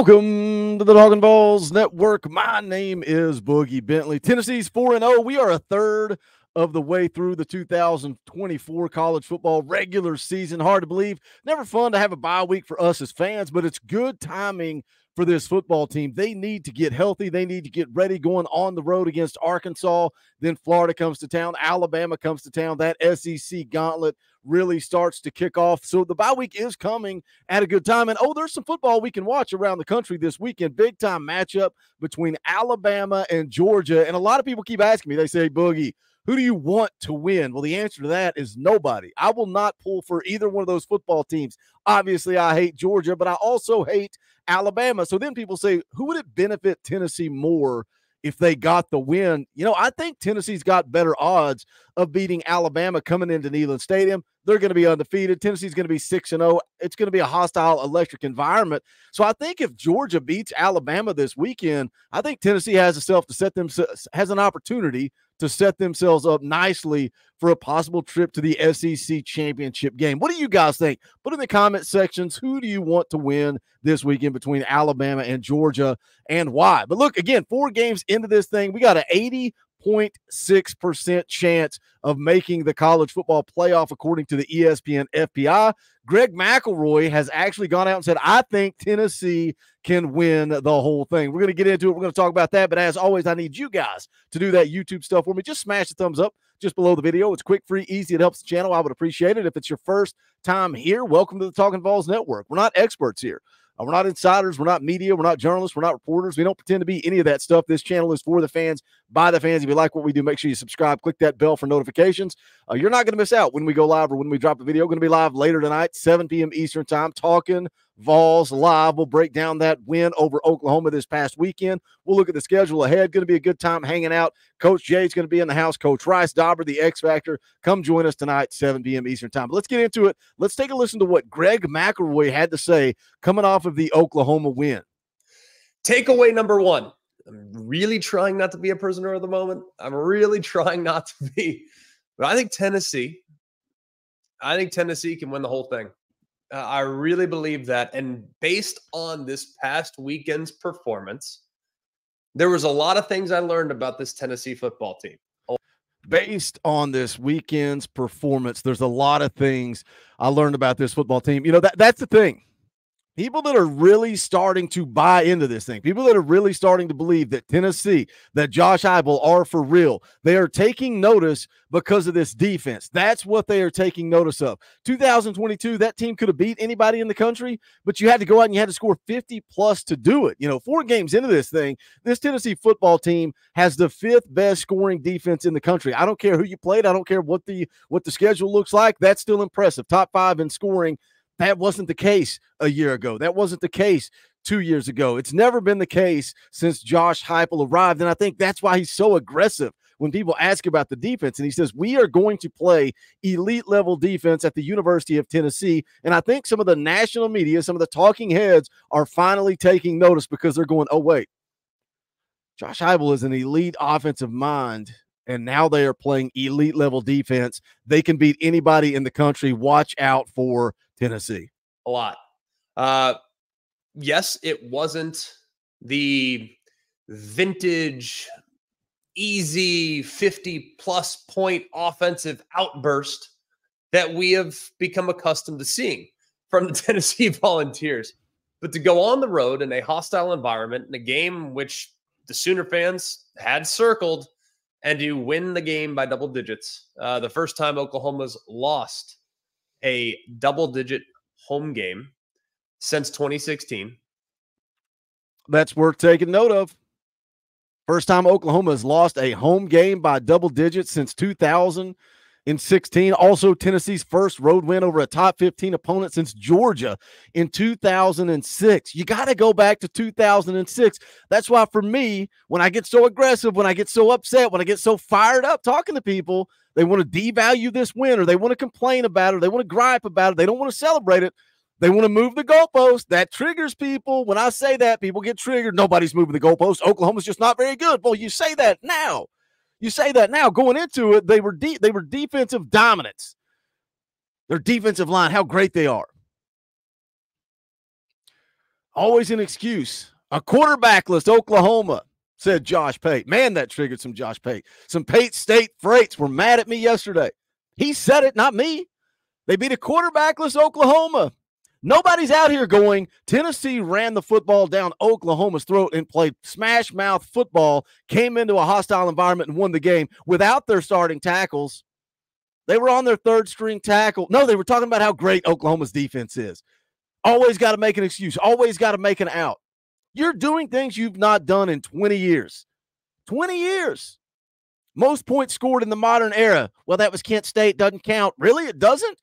Welcome to the Talkin VAWLS Network. My name is Boogie Bentley. Tennessee's 4-0. We are a third of the way through the 2024 college football regular season. Hard to believe. Never fun to have a bye week for us as fans, but it's good timing for this football team. They need to get healthy. They need to get ready going on the road against Arkansas. Then Florida comes to town. Alabama comes to town. That SEC gauntlet really starts to kick off. So the bye week is coming at a good time. And, there's some football we can watch around the country this weekend. Big-time matchup between Alabama and Georgia. And a lot of people keep asking me, they say, Boogie, who do you want to win? Well, the answer to that is nobody. I will not pull for either one of those football teams. Obviously, I hate Georgia, but I also hate Alabama. So then people say, who would it benefit Tennessee more if they got the win? I think Tennessee's got better odds of beating Alabama coming into Neyland Stadium. They're going to be undefeated. Tennessee's going to be 6-0. It's going to be a hostile electric environment. So I think if Georgia beats Alabama this weekend, I think Tennessee has an opportunity to set themselves up nicely for a possible trip to the SEC championship game. What do you guys think? Put in the comment sections, who do you want to win this weekend between Alabama and Georgia, and why? But look, again, 4 games into this thing, we got an 80.6% chance of making the college football playoff according to the ESPN FPI. Greg McElroy has actually gone out and said, I think Tennessee can win the whole thing. We're going to get into it. We're going to talk about that. But as always, I need you guys to do that YouTube stuff for me. Just smash the thumbs up just below the video. It's quick, free, easy. It helps the channel. I would appreciate it. If it's your first time here, welcome to the Talkin VAWLS Network. We're not experts here. We're not insiders. We're not media. We're not journalists. We're not reporters. We don't pretend to be any of that stuff. This channel is for the fans, by the fans. If you like what we do, make sure you subscribe. Click that bell for notifications. You're not going to miss out when we go live or when we drop a video. Going to be live later tonight, 7 p.m. Eastern time. Talkin VAWLS live. We'll break down that win over Oklahoma this past weekend. We'll look at the schedule ahead. Going to be a good time hanging out. Coach Jay's going to be in the house. Coach Rice Dauber, the X Factor. Come join us tonight, 7 p.m. Eastern time. But let's get into it. Let's take a listen to what Greg McElroy had to say coming off of the Oklahoma win. Takeaway number 1. I'm really trying not to be a prisoner of the moment. I'm really trying not to be. But I think Tennessee can win the whole thing. I really believe that. And based on this past weekend's performance, there was a lot of things I learned about this Tennessee football team. Based on this weekend's performance, there's a lot of things I learned about this football team. That's the thing. People that are really starting to buy into this thing, people that are really starting to believe that Tennessee, that Josh Heupel are for real, they are taking notice because of this defense. That's what they are taking notice of. 2022, that team could have beat anybody in the country, but you had to go out and you had to score 50+ to do it. 4 games into this thing, this Tennessee football team has the 5th best scoring defense in the country. I don't care who you played. I don't care what the schedule looks like. That's still impressive. Top 5 in scoring. That wasn't the case a year ago. That wasn't the case 2 years ago. It's never been the case since Josh Heupel arrived, and I think that's why he's so aggressive when people ask about the defense. And he says, we are going to play elite-level defense at the University of Tennessee, and I think some of the national media, some of the talking heads are finally taking notice because they're going, oh, wait, Josh Heupel is an elite offensive mind, and now they are playing elite-level defense. They can beat anybody in the country. Watch out for Tennessee. A lot. Yes, it wasn't the vintage, easy 50+ point offensive outburst that we have become accustomed to seeing from the Tennessee Volunteers. But to go on the road in a hostile environment, in a game which the Sooner fans had circled, and to win the game by double digits, the first time Oklahoma's lost a double-digit home game since 2016. That's worth taking note of. First time Oklahoma has lost a home game by double digits since 2016. Also, Tennessee's first road win over a top 15 opponent since Georgia in 2006. You got to go back to 2006. That's why, for me, when I get so aggressive, when I get so upset, when I get so fired up talking to people, they want to devalue this win, or they want to complain about it, or they want to gripe about it. They don't want to celebrate it. They want to move the goalpost. That triggers people. When I say that, people get triggered. Nobody's moving the goalpost. Oklahoma's just not very good. Well, you say that now. Going into it, they were defensive dominance. Their defensive line, how great they are. Always an excuse. A quarterbackless Oklahoma, said Josh Pate. Man, that triggered some Josh Pate. Some Pate State Freights were mad at me yesterday. He said it, not me. They beat a quarterbackless Oklahoma. Nobody's out here going, Tennessee ran the football down Oklahoma's throat and played smash mouth football, came into a hostile environment and won the game without their starting tackles. They were on their third string tackle. No, they were talking about how great Oklahoma's defense is. Always got to make an excuse. Always got to make an out. You're doing things you've not done in 20 years. 20 years. Most points scored in the modern era. Well, that was Kent State. Doesn't count. Really? It doesn't?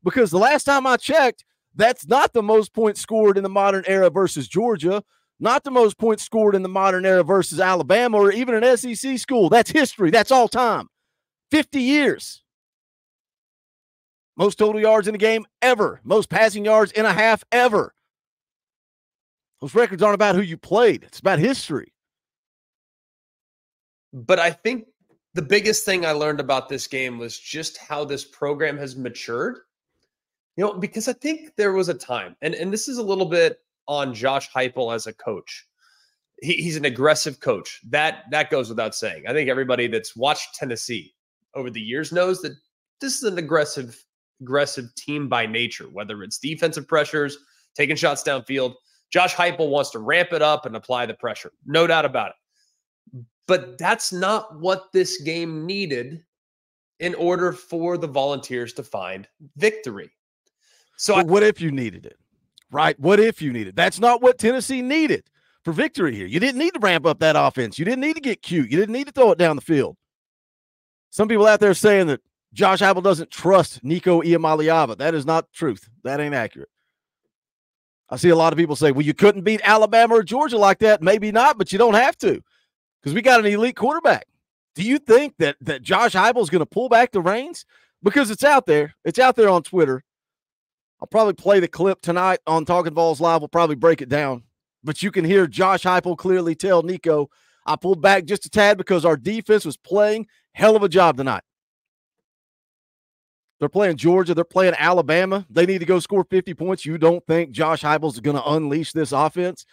Because the last time I checked, that's not the most points scored in the modern era versus Georgia, not the most points scored in the modern era versus Alabama or even an SEC school. That's history. That's all time. 50 years. Most total yards in a game ever. Most passing yards in a half ever. Those records aren't about who you played. It's about history. But I think the biggest thing I learned about this game was just how this program has matured. You know, because I think there was a time, and this is a little bit on Josh Heupel as a coach. He's an aggressive coach. That goes without saying. I think everybody that's watched Tennessee over the years knows that this is an aggressive team by nature, whether it's defensive pressures, taking shots downfield. Josh Heupel wants to ramp it up and apply the pressure. No doubt about it. But that's not what this game needed in order for the Volunteers to find victory. So what if you needed it, right? What if you needed? That's not what Tennessee needed for victory here. You didn't need to ramp up that offense. You didn't need to get cute. You didn't need to throw it down the field. Some people out there saying that Josh Heupel doesn't trust Nico Iamaleava. That is not the truth. That ain't accurate. I see a lot of people say, well, you couldn't beat Alabama or Georgia like that. Maybe not, but you don't have to because we got an elite quarterback. Do you think that Josh Heupel is going to pull back the reins? Because it's out there. It's out there on Twitter. I'll probably play the clip tonight on Talkin VAWLS Live. We'll probably break it down. But you can hear Josh Heupel clearly tell Nico, I pulled back just a tad because our defense was playing hell of a job tonight. They're playing Georgia. They're playing Alabama. They need to go score 50 points. You don't think Josh Heupel's going to unleash this offense?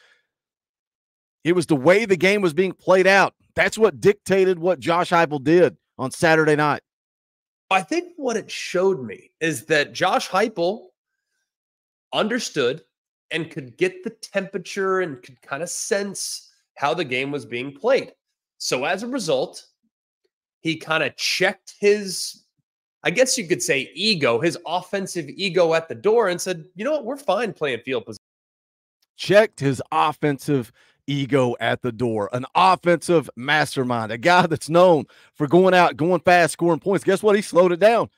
It was the way the game was being played out. That's what dictated what Josh Heupel did on Saturday night. I think what it showed me is that Josh Heupel understood and could get the temperature and could kind of sense how the game was being played. So as a result, he kind of checked his, I guess you could say, ego, his offensive ego at the door and said, you know what, we're fine playing field position. Checked his offensive ego at the door. An offensive mastermind, a guy that's known for going out, going fast, scoring points. Guess what? He slowed it down.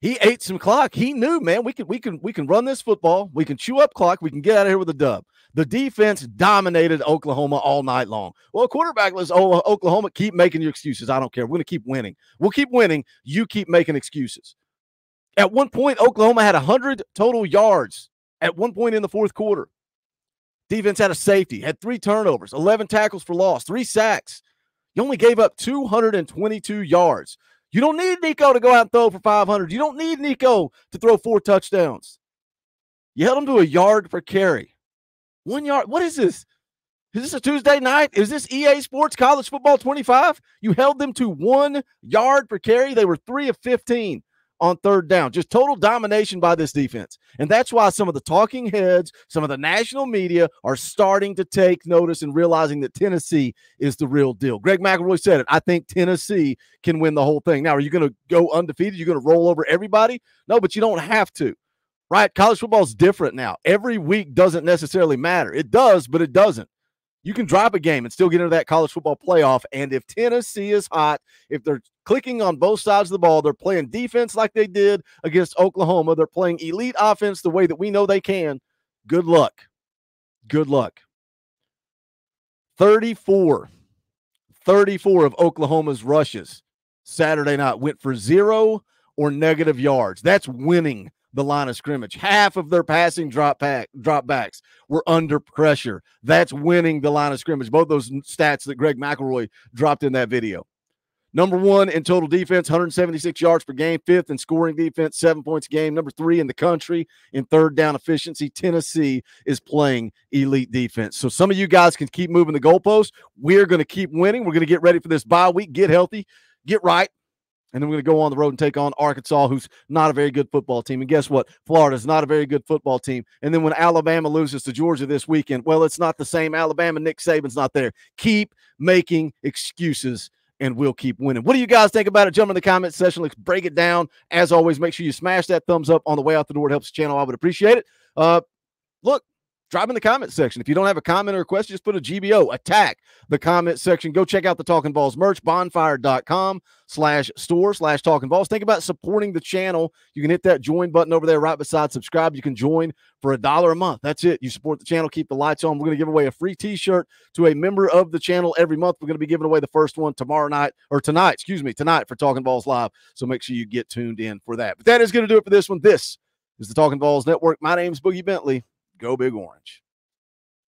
He ate some clock. He knew, man, we can run this football. We can chew up clock. We can get out of here with a dub. The defense dominated Oklahoma all night long. Well, quarterbackless Oklahoma, keep making your excuses. I don't care. We're going to keep winning. We'll keep winning. You keep making excuses. At one point, Oklahoma had 100 total yards at one point in the fourth quarter. Defense had a safety, had 3 turnovers, 11 tackles for loss, 3 sacks. You only gave up 222 yards. You don't need Nico to go out and throw for 500. You don't need Nico to throw 4 touchdowns. You held him to a yard per carry. 1 yard. What is this? Is this a Tuesday night? Is this EA Sports College Football 25? You held them to 1 yard per carry. They were 3 of 15 on third down. Just total domination by this defense. And that's why some of the talking heads, some of the national media are starting to take notice and realizing that Tennessee is the real deal. Greg McElroy said it. I think Tennessee can win the whole thing. Now, are you going to go undefeated? You're going to roll over everybody? No, but you don't have to. Right? College football is different now. Every week doesn't necessarily matter. It does, but it doesn't. You can drop a game and still get into that college football playoff. And if Tennessee is hot, if they're clicking on both sides of the ball, they're playing defense like they did against Oklahoma, they're playing elite offense the way that we know they can, good luck. Good luck. 34 of Oklahoma's rushes Saturday night went for 0 or negative yards. That's winning the line of scrimmage. Half of their passing dropbacks were under pressure. That's winning the line of scrimmage. Both those stats that Greg McElroy dropped in that video. Number 1 in total defense, 176 yards per game. 5th in scoring defense, 7 points a game. Number 3 in the country in third down efficiency. Tennessee is playing elite defense. So some of you guys can keep moving the goalposts. We're going to keep winning. We're going to get ready for this bye week, get healthy, get right. And then we're going to go on the road and take on Arkansas, who's not a very good football team. And guess what? Florida's not a very good football team. And then when Alabama loses to Georgia this weekend, well, it's not the same Alabama. Nick Saban's not there. Keep making excuses, and we'll keep winning. What do you guys think about it? Jump in the comment section. Let's break it down. As always, make sure you smash that thumbs up on the way out the door. It helps the channel. I would appreciate it. Look, drop in the comment section. If you don't have a comment or a question, just put a GBO. Attack the comment section. Go check out the Talkin VAWLS merch, bonfire.com/store/Talkin VAWLS. Think about supporting the channel. You can hit that join button over there right beside subscribe. You can join for $1 a month. That's it. You support the channel, keep the lights on. We're going to give away a free t-shirt to a member of the channel every month. We're going to be giving away the first one tonight for Talkin VAWLS Live. So make sure you get tuned in for that. But that is going to do it for this one. This is the Talkin VAWLS Network. My name is Boogie Bentley. Go Big Orange.